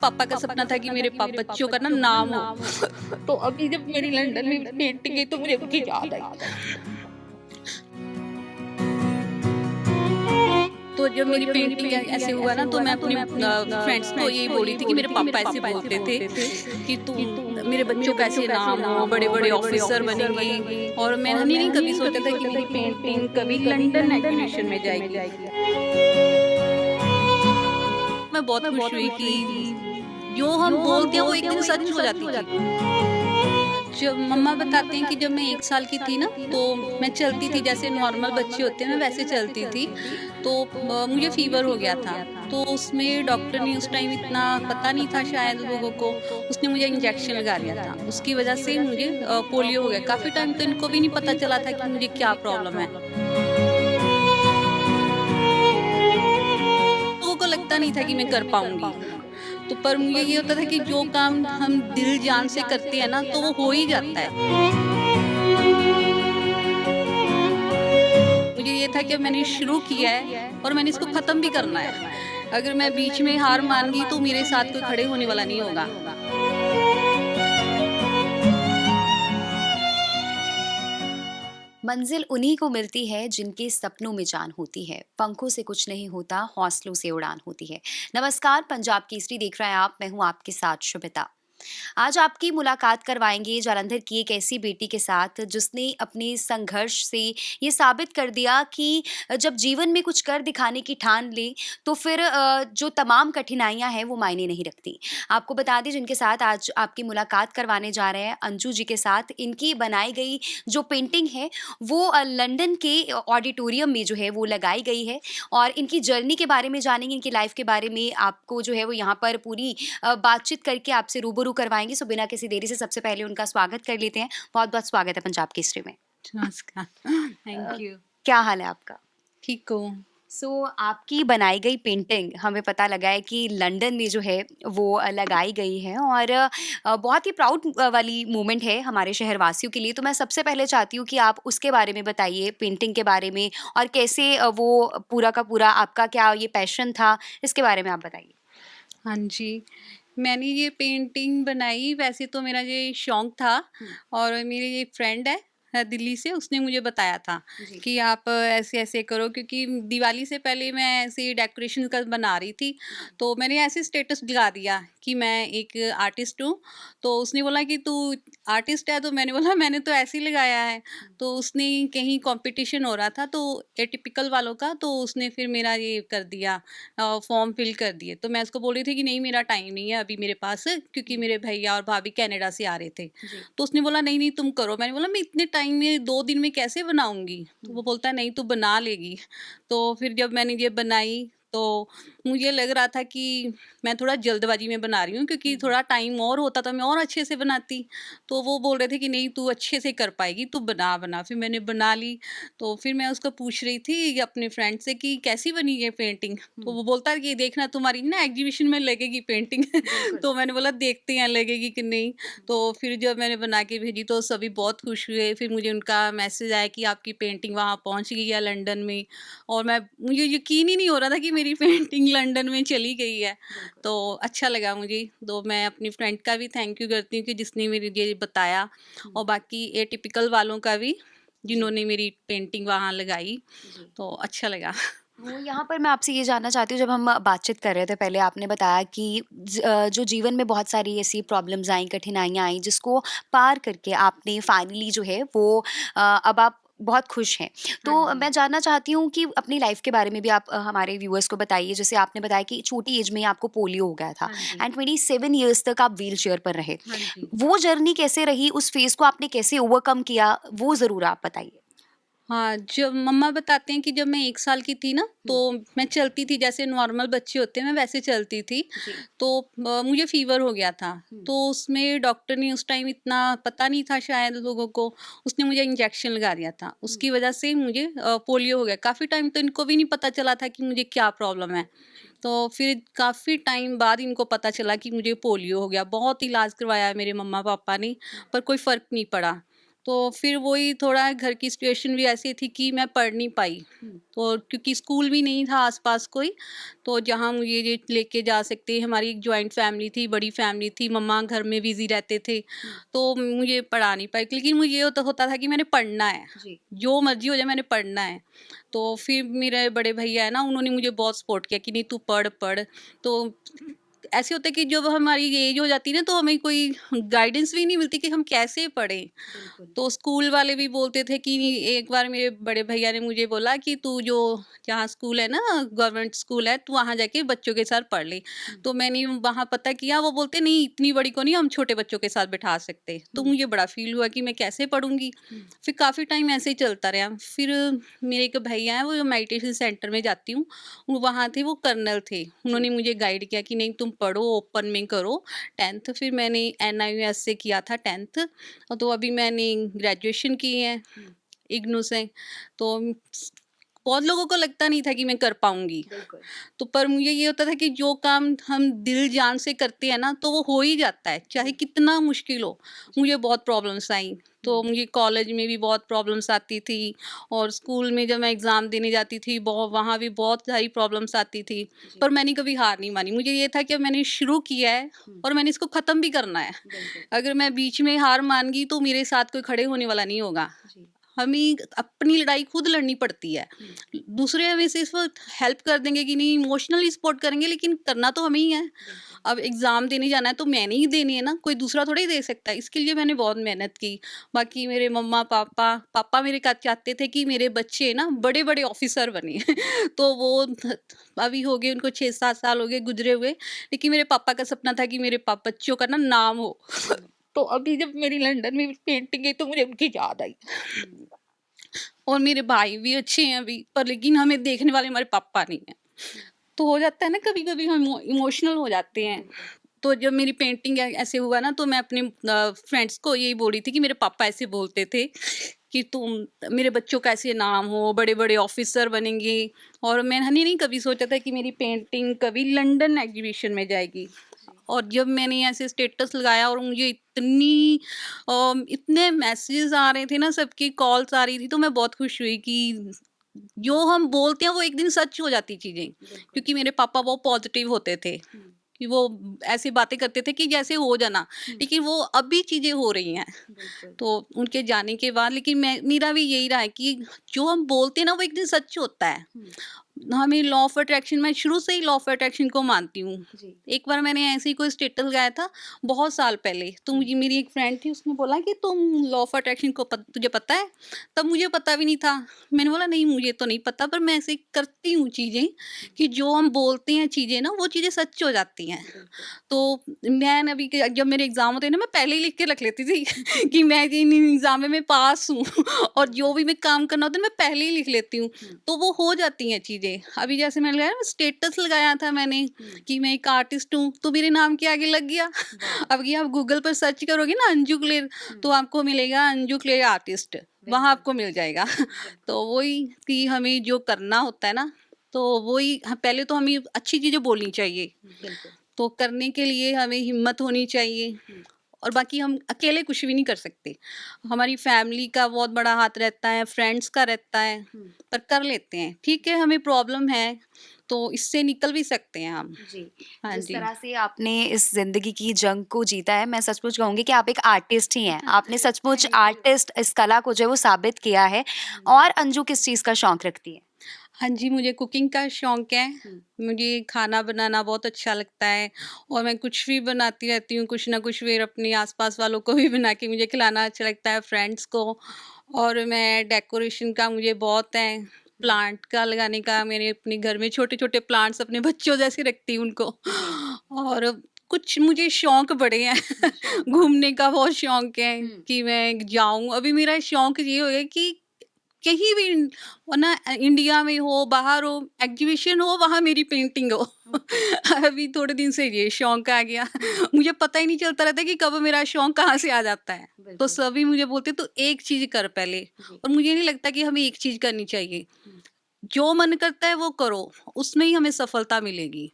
पापा का सपना था कि मेरे बच्चों का ना नाम हो। तो अभी जब मेरी लंदन में पेंटिंग गई तो मुझे उनकी याद आई। तो जब मेरी पेंटिंग ऐसे हुआ ना तो मैं अपने फ्रेंड्स को यही बोली थी कि मेरे पापा ऐसे बोलते थे कि तुम मेरे बच्चों का ऐसे नाम हो, बड़े बड़े ऑफिसर बनेंगे। और मैंने नहीं कभी सोचा था कि मेरी पेंटिंग कभी लंदन एग्जीबिशन में जाएगी। मैं बहुत खुश हुई कि जो हम बोलते हैं वो एक दिन सच हो जाती थी। जब मम्मा बताते हैं कि जब मैं 1 साल की थी ना तो मैं चलती थी जैसे नॉर्मल बच्चे होते हैं, मैं वैसे चलती थी। तो मुझे फीवर हो गया था। तो उसमें डॉक्टर ने उस टाइम इतना पता नहीं था शायद लोगों को, उसने मुझे इंजेक्शन लगा दिया था। उसकी वजह से मुझे पोलियो हो गया। काफ़ी टाइम तो इनको भी नहीं पता चला था कि मुझे क्या प्रॉब्लम है। लोगों को लगता नहीं था कि मैं कर पाऊँगी। तो पर मुझे ये होता था कि जो काम हम दिल जान से करते हैं ना तो वो हो ही जाता है। मुझे ये था कि मैंने शुरू किया है और मैंने इसको खत्म भी करना है। अगर मैं बीच में हार मान गई तो मेरे साथ कोई खड़े होने वाला नहीं होगा। मंजिल उन्हीं को मिलती है जिनके सपनों में जान होती है। पंखों से कुछ नहीं होता, हौसलों से उड़ान होती है। नमस्कार, पंजाब केसरी देख रहे हैं आप। मैं हूं आपके साथ शुभिता। आज आपकी मुलाकात करवाएंगे जालंधर की एक ऐसी बेटी के साथ जिसने अपने संघर्ष से ये साबित कर दिया कि जब जीवन में कुछ कर दिखाने की ठान ले तो फिर जो तमाम कठिनाइयां हैं वो मायने नहीं रखती। आपको बता दें जिनके साथ आज आपकी मुलाकात करवाने जा रहे हैं, अंजू जी के साथ। इनकी बनाई गई जो पेंटिंग है वो लंदन के ऑडिटोरियम में जो है वो लगाई गई है। और इनकी जर्नी के बारे में जानेंगे, इनकी लाइफ के बारे में आपको जो है वो यहाँ पर पूरी बातचीत करके आपसे रूबरू करवाएँगे। सो बिना किसी देरी से सबसे पहले उनका स्वागत कर लेते हैं। बहुत-बहुत स्वागत है पंजाब केसरी में। नमस्कार। अ, थैंक यू। क्या हाल है आपका? ठीक हूँ। आपकी बनाई गई पेंटिंग हमें पता लगा है कि लंदन में जो है वो लगाई गई है और बहुत ही प्राउड वाली मोमेंट है हमारे शहरवासियों के लिए। तो मैं सबसे पहले चाहती हूँ कि आप उसके बारे में बताइए, पेंटिंग के बारे में, और कैसे वो पूरा का पूरा आपका क्या ये पैशन था, इसके बारे में आप बताइए? हाँ जी। मैंने ये पेंटिंग बनाई, वैसे तो मेरा ये शौक था। हुँ, और मेरी एक फ्रेंड है दिल्ली से, उसने मुझे बताया था जी। कि आप ऐसे-ऐसे करो, क्योंकि दिवाली से पहले मैं ऐसे डेकोरेशन का बना रही थी। जी। तो मैंने ऐसे स्टेटस लगा दिया कि मैं एक आर्टिस्ट हूँ। तो उसने बोला कि तू आर्टिस्ट है? तो मैंने बोला मैंने तो ऐसे ही लगाया है। हुँ, तो उसने कहीं कॉम्पिटिशन हो रहा था तो एटिपिकल वालों का, तो उसने फिर मेरा ये कर दिया, फॉर्म फिल कर दिए। तो मैं उसको बोल रही थी कि नहीं मेरा टाइम नहीं है अभी मेरे पास, क्योंकि हुँ, मेरे भैया और भाभी कनाडा से आ रहे थे। जी। तो उसने बोला नहीं, नहीं तुम करो। मैंने बोला मैं इतने टाइम में 2 दिन में कैसे बनाऊँगी? तो हुँ, वो बोलता है नहीं तू बना लेगी। तो फिर जब मैंने ये बनाई तो मुझे लग रहा था कि मैं थोड़ा जल्दबाजी में बना रही हूँ, क्योंकि हुँ, हुँ, थोड़ा टाइम और होता तो मैं और अच्छे से बनाती। तो वो बोल रहे थे कि नहीं तू अच्छे से कर पाएगी, तू बना, बना। फिर मैंने बना ली। तो फिर मैं उसको पूछ रही थी अपने फ्रेंड से कि कैसी बनी ये पेंटिंग? तो हुँ, वो बोलता है कि देखना तुम्हारी ना एग्जीबिशन में लगेगी पेंटिंग। बिल्कुल। तो मैंने बोला देखते हैं लगेगी कि नहीं। हुँ, तो फिर जब मैंने बना के भेजी तो सभी बहुत खुश हुए। फिर मुझे उनका मैसेज आया कि आपकी पेंटिंग वहाँ पहुँच गई है लंदन में। और मुझे यकीन ही नहीं हो रहा था कि मेरी पेंटिंग लंदन में चली गई है। बिल्कुल। तो अच्छा लगा मुझे। तो मैं अपनी फ्रेंड का भी थैंक यू करती हूँ कि जिसने मेरे ये बताया। हुँ, और बाकी एटिपिकल वालों का भी, जी, जिन्होंने मेरी पेंटिंग वहाँ लगाई। जी। तो अच्छा लगा। वो यहाँ पर मैं आपसे ये जानना चाहती हूँ, जब हम बातचीत कर रहे थे पहले आपने बताया कि जो जीवन में बहुत सारी ऐसी प्रॉब्लम्स आई, कठिनाइयाँ आई जिसको पार करके आपने फाइनली जो है वो अब आप बहुत खुश हैं। हाँ तो जी। मैं जानना चाहती हूँ कि अपनी लाइफ़ के बारे में भी आप हमारे व्यूअर्स को बताइए। जैसे आपने बताया कि छोटी एज में ही आपको पोलियो हो गया था हाँ जी। एंड 27 इयर्स तक आप व्हीलचेयर पर रहे। हाँ जी। वो जर्नी कैसे रही? उस फ़ेज़ को आपने कैसे ओवरकम किया? वो ज़रूर आप बताइए। हाँ, जब मम्मा बताते हैं कि जब मैं 1 साल की थी ना, हुँ, तो मैं चलती थी जैसे नॉर्मल बच्चे होते हैं, मैं वैसे चलती थी। जी। तो मुझे फ़ीवर हो गया था। हुँ, तो उसमें डॉक्टर ने उस टाइम इतना पता नहीं था शायद लोगों को, उसने मुझे इंजेक्शन लगा दिया था। हुँ, उसकी वजह से मुझे पोलियो हो गया। काफ़ी टाइम तो इनको भी नहीं पता चला था कि मुझे क्या प्रॉब्लम है। जी। तो फिर काफ़ी टाइम बाद इनको पता चला कि मुझे पोलियो हो गया। बहुत इलाज करवाया मेरे मम्मा-पापा ने, हुँ, पर कोई फ़र्क नहीं पड़ा। तो फिर वही थोड़ा घर की सिचुएशन भी ऐसी थी कि मैं पढ़ नहीं पाई। तो क्योंकि स्कूल भी नहीं था आसपास कोई, तो जहाँ मुझे ये लेके जा सकते, हमारी एक जॉइंट फैमिली थी, बड़ी फैमिली थी, मम्मा घर में बिजी रहते थे, तो मुझे पढ़ा नहीं पाई। लेकिन मुझे ये होता था कि मैंने पढ़ना है, जी। जो मर्जी हो जाए मैंने पढ़ना है। तो फिर मेरे बड़े भैया है ना, उन्होंने मुझे बहुत सपोर्ट किया कि नहीं तू पढ़ पढ़। तो ऐसे होता है कि जब हमारी एज हो जाती है ना, तो हमें कोई गाइडेंस भी नहीं मिलती कि हम कैसे पढ़ें। बिल्कुल। तो स्कूल वाले भी बोलते थे कि एक बार मेरे बड़े भैया ने मुझे बोला कि तू जो जहाँ स्कूल है ना, गवर्नमेंट स्कूल है, तू वहाँ जाके बच्चों के साथ पढ़ ले। तो मैंने वहाँ पता किया, वो बोलते नहीं इतनी बड़ी को नहीं हम छोटे बच्चों के साथ बिठा सकते। तो मुझे बड़ा फील हुआ कि मैं कैसे पढ़ूंगी। फिर काफ़ी टाइम ऐसे ही चलता रहा। फिर मेरे एक भैया हैं, वो मेडिटेशन सेंटर में जाती हूँ, वो वहाँ थे, वो कर्नल थे, उन्होंने मुझे गाइड किया कि नहीं तुम पढ़ो, ओपन में करो 10th। फिर मैंने NIUS से किया था 10th। तो अभी मैंने ग्रेजुएशन की है इग्नू से। तो बहुत लोगों को लगता नहीं था कि मैं कर पाऊंगी। बिल्कुल। तो पर मुझे ये होता था कि जो काम हम दिल जान से करते हैं ना, तो वो हो ही जाता है, चाहे कितना मुश्किल हो। मुझे बहुत प्रॉब्लम्स आई, तो मुझे कॉलेज में भी बहुत प्रॉब्लम्स आती थी, और स्कूल में जब मैं एग्ज़ाम देने जाती थी, बहुत वहाँ भी बहुत सारी प्रॉब्लम्स आती थी। पर मैंने कभी हार नहीं मानी। मुझे ये था कि अब मैंने शुरू किया है और मैंने इसको ख़त्म भी करना है। अगर मैं बीच में हार मान गई तो मेरे साथ कोई खड़े होने वाला नहीं होगा। हमें अपनी लड़ाई खुद लड़नी पड़ती है। दूसरे हमें सिर्फ हेल्प कर देंगे कि नहीं, इमोशनली सपोर्ट करेंगे, लेकिन करना तो हमें ही है। अब एग्ज़ाम देने जाना है तो मैंने ही देनी है ना, कोई दूसरा थोड़ी दे सकता है। इसके लिए मैंने बहुत मेहनत की। बाकी मेरे मम्मा पापा पापा मेरे का चाहते थे कि मेरे बच्चे ना बड़े-बड़े ऑफ़िसर बने। तो वो अभी हो गए उनको 6-7 साल हो गए गुज़रे हुए, लेकिन मेरे पापा का सपना था कि मेरे बच्चों का ना नाम हो। तो अभी जब मेरी लंदन में पेंटिंग गई तो मुझे उनकी याद आई। और मेरे भाई भी अच्छे हैं अभी, पर लेकिन हमें देखने वाले हमारे पापा नहीं हैं। तो हो जाता है ना, कभी-कभी हम इमोशनल हो जाते हैं। तो जब मेरी पेंटिंग ऐसे हुआ ना, तो मैं अपने फ्रेंड्स को यही बोल रही थी कि मेरे पापा ऐसे बोलते थे कि तुम मेरे बच्चों का ऐसे नाम हो, बड़े-बड़े ऑफिसर बनेंगे। और मैंने नहीं कभी सोचा था कि मेरी पेंटिंग कभी लंदन एग्जीबिशन में जाएगी। और जब मैंने ऐसे स्टेटस लगाया और मुझे इतने मैसेजेस आ रहे थे ना, सबकी कॉल्स आ रही थी, तो मैं बहुत खुश हुई कि जो हम बोलते हैं वो एक दिन सच हो जाती चीज़ें। क्योंकि मेरे पापा बहुत पॉजिटिव होते थे, कि वो ऐसी बातें करते थे कि जैसे हो जाना, लेकिन वो अभी चीज़ें हो रही हैं। तो उनके जाने के बाद, लेकिन मेरा भी यही रहा है कि जो हम बोलते हैं ना वो एक दिन सच होता है। हमें लॉ ऑफ अट्रैक्शन, मैं शुरू से ही लॉ ऑफ अट्रैक्शन को मानती हूँ। एक बार मैंने ऐसे ही कोई स्टेटस लगाया था बहुत साल पहले, तो मुझे मेरी एक फ्रेंड थी, उसने बोला कि तुम लॉ ऑफ अट्रैक्शन को तुझे पता है? तब मुझे पता भी नहीं था। मैंने बोला नहीं मुझे तो नहीं पता, पर मैं ऐसे करती हूँ चीज़ें कि जो हम बोलते हैं चीज़ें ना, वो चीज़ें सच हो जाती हैं। तो मैं अभी जब मेरे एग्ज़ाम होते हैं ना, मैं पहले ही लिख के रख लेती थी कि मैं इन एग्ज़ाम में पास हूँ। और जो भी मैं काम करना होता है मैं पहले ही लिख लेती हूँ, तो वो हो जाती हैं चीज़ें। अभी जैसे मैंने लगाया स्टेटस लगाया था मैंने कि मैं एक आर्टिस्ट हूँ, तो मेरे नाम के आगे लग गया। अब ये आप गूगल पर सर्च करोगे ना अंजू क्लेर, तो आपको मिलेगा अंजू क्लेर आर्टिस्ट, वहाँ आपको मिल जाएगा। तो वही कि हमें जो करना होता है ना, तो वही पहले तो हमें अच्छी चीज़ें बोलनी चाहिए। तो करने के लिए हमें हिम्मत होनी चाहिए, और बाकी हम अकेले कुछ भी नहीं कर सकते। हमारी फैमिली का बहुत बड़ा हाथ रहता है, फ्रेंड्स का रहता है, पर कर लेते हैं। ठीक है, हमें प्रॉब्लम है, तो इससे निकल भी सकते हैं हम। जी। हाँ जिस जी। तरह से आपने इस ज़िंदगी की जंग को जीता है, मैं सचमुच कहूँगी कि आप एक आर्टिस्ट ही हैं। आपने सचमुच थैंक यू। आर्टिस्ट इस कला को जो है वो साबित किया है। और अंजू किस चीज़ का शौक रखती है? हाँ जी, मुझे कुकिंग का शौक है। मुझे खाना बनाना बहुत अच्छा लगता है, और मैं कुछ भी बनाती रहती हूँ, कुछ ना कुछ फिर अपने आस-पास वालों को भी बना के मुझे खिलाना अच्छा लगता है, फ्रेंड्स को। और मैं डेकोरेशन का मुझे बहुत है, प्लांट का लगाने का, मेरे अपने घर में छोटे-छोटे प्लांट्स अपने बच्चों जैसे रखती हूँ उनको। और कुछ मुझे शौक बड़े हैं। घूमने का बहुत शौक है कि मैं जाऊँ। अभी मेरा शौक ये हो गया कि कहीं भी, वरना इंडिया में हो, बाहर हो, एग्जीबिशन हो, वहाँ मेरी पेंटिंग हो। अभी थोड़े दिन से ये शौक आ गया। मुझे पता ही नहीं चलता रहता कि कब मेरा शौक कहाँ से आ जाता है। तो सभी मुझे बोलते तू एक चीज़ कर पहले, और मुझे नहीं लगता कि हमें एक चीज़ करनी चाहिए। जो मन करता है वो करो, उसमें ही हमें सफलता मिलेगी।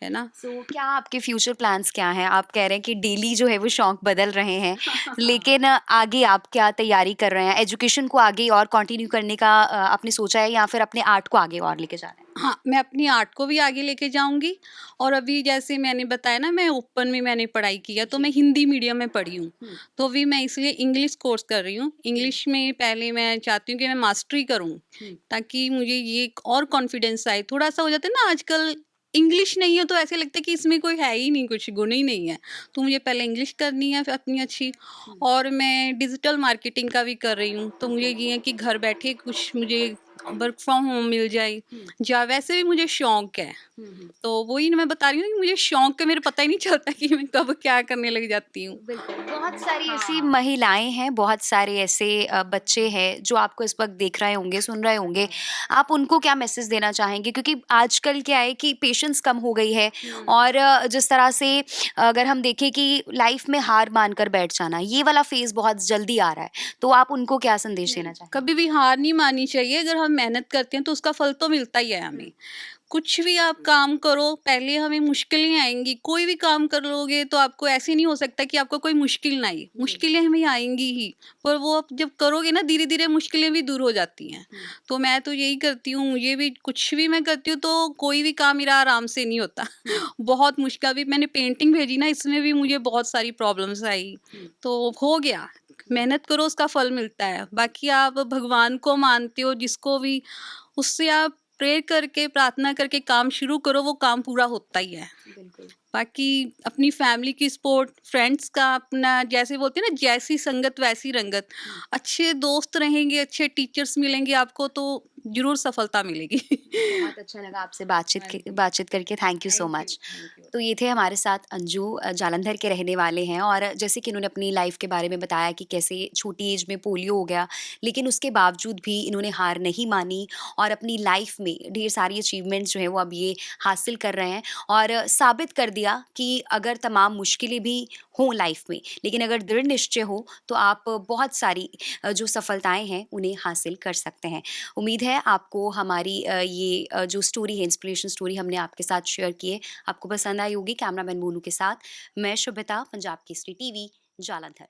है ना। सो क्या आपके फ्यूचर प्लान्स क्या हैं? आप कह रहे हैं कि डेली जो है वो शौक बदल रहे हैं, लेकिन आगे आप क्या तैयारी कर रहे हैं? एजुकेशन को आगे और कंटिन्यू करने का आपने सोचा है या फिर अपने आर्ट को आगे और लेके जाना है? हाँ, मैं अपनी आर्ट को भी आगे लेके जाऊँगी, और अभी जैसे मैंने बताया ना, मैं ओपन में मैंने पढ़ाई की है, तो मैं हिंदी मीडियम में पढ़ी हूँ। हुँ। तो अभी मैं इसलिए इंग्लिश कोर्स कर रही हूँ। इंग्लिश में पहले मैं चाहती हूँ कि मैं मास्टरी करूँ, हुँ। ताकि मुझे ये एक और कॉन्फिडेंस आए। थोड़ा-सा हो जाता है ना आजकल, इंग्लिश नहीं है तो ऐसे लगता है कि इसमें कोई है ही नहीं, कुछ गुण ही नहीं है। तो मुझे पहले इंग्लिश करनी है फिर अपनी अच्छी, हुँ। और मैं डिजिटल मार्केटिंग का भी कर रही हूँ। तो मुझे ये है कि घर बैठे कुछ मुझे वर्क फ्रॉम होम मिल जाए, हुँ। या वैसे भी मुझे शौक है। हुँ, हुँ। तो वही मैं बता रही हूँ कि मुझे शौक है, मेरे पता ही नहीं चलता कि मैं कब क्या करने लग जाती हूँ। बिल्कुल, बहुत सारी ऐसी हाँ। महिलाएँ हैं, बहुत सारे ऐसे बच्चे हैं जो आपको इस वक़्त देख रहे होंगे, सुन रहे होंगे। आप उनको क्या मैसेज देना चाहेंगे? क्योंकि आजकल क्या है कि पेशेंस कम हो गई है और जिस तरह से अगर हम देखें कि लाइफ़ में हार मानकर बैठ जाना, ये वाला फ़ेज़ बहुत जल्दी आ रहा है। तो आप उनको क्या संदेश नहीं, देना चाहेंगे? कभी भी हार नहीं माननी चाहिए। अगर हम मेहनत करते हैं तो उसका फल तो मिलता ही है हुँ, हमें। कुछ भी आप काम करो, पहले हमें मुश्किलें आएँगी। कोई भी काम कर लोगे तो आपको ऐसे नहीं हो सकता कि आपको कोई मुश्किल ना आए। जी। मुश्किलें हमें आएँगी ही, पर वो आप जब करोगे ना, धीरे-धीरे मुश्किलें भी दूर हो जाती हैं। हुँ, तो मैं तो यही करती हूँ, मुझे भी कुछ भी मैं करती हूँ तो कोई भी काम मेरा आराम से नहीं होता। हुँ, बहुत मुश्किल, अभी मैंने पेंटिंग भेजी ना, इसमें भी मुझे बहुत सारी प्रॉब्लम्स आई। हुँ, तो हो गया, मेहनत करो उसका फल मिलता है। बाकी आप भगवान को मानते हो, जिसको भी, उससे आप प्रे करके, प्रार्थना करके काम शुरू करो, वो काम पूरा होता ही है। बिल्कुल। बाकी अपनी फैमिली की सपोर्ट, फ्रेंड्स का अपना, जैसे बोलते हैं ना, जैसी संगत वैसी रंगत। हुँ। अच्छे दोस्त रहेंगे, अच्छे टीचर्स मिलेंगे आपको, तो ज़रूर सफलता मिलेगी। बहुत अच्छा लगा आपसे हाँ जी। बातचीत करके। Thank you so thank you, much. Thank you. तो ये थे हमारे साथ अंजू, जालंधर के रहने वाले हैं और जैसे कि इन्होंने अपनी लाइफ के बारे में बताया कि कैसे छोटी एज में पोलियो हो गया, लेकिन उसके बावजूद भी इन्होंने हार नहीं मानी और अपनी लाइफ में ढेर सारी अचीवमेंट्स जो हैं वो अब ये हासिल कर रहे हैं और साबित कर दिया कि अगर तमाम मुश्किलें भी हों लाइफ में, लेकिन अगर दृढ़ निश्चय हो तो आप बहुत सारी जो सफलताएँ हैं उन्हें हासिल कर सकते हैं। उम्मीद है आपको हमारी ये जो स्टोरी है, इंस्पिरेशन स्टोरी हमने आपके साथ शेयर की है, आपको पसंद आई होगी। कैमरामैन मोनू के साथ मैं शुभिता, पंजाब केसरी टीवी, जालंधर।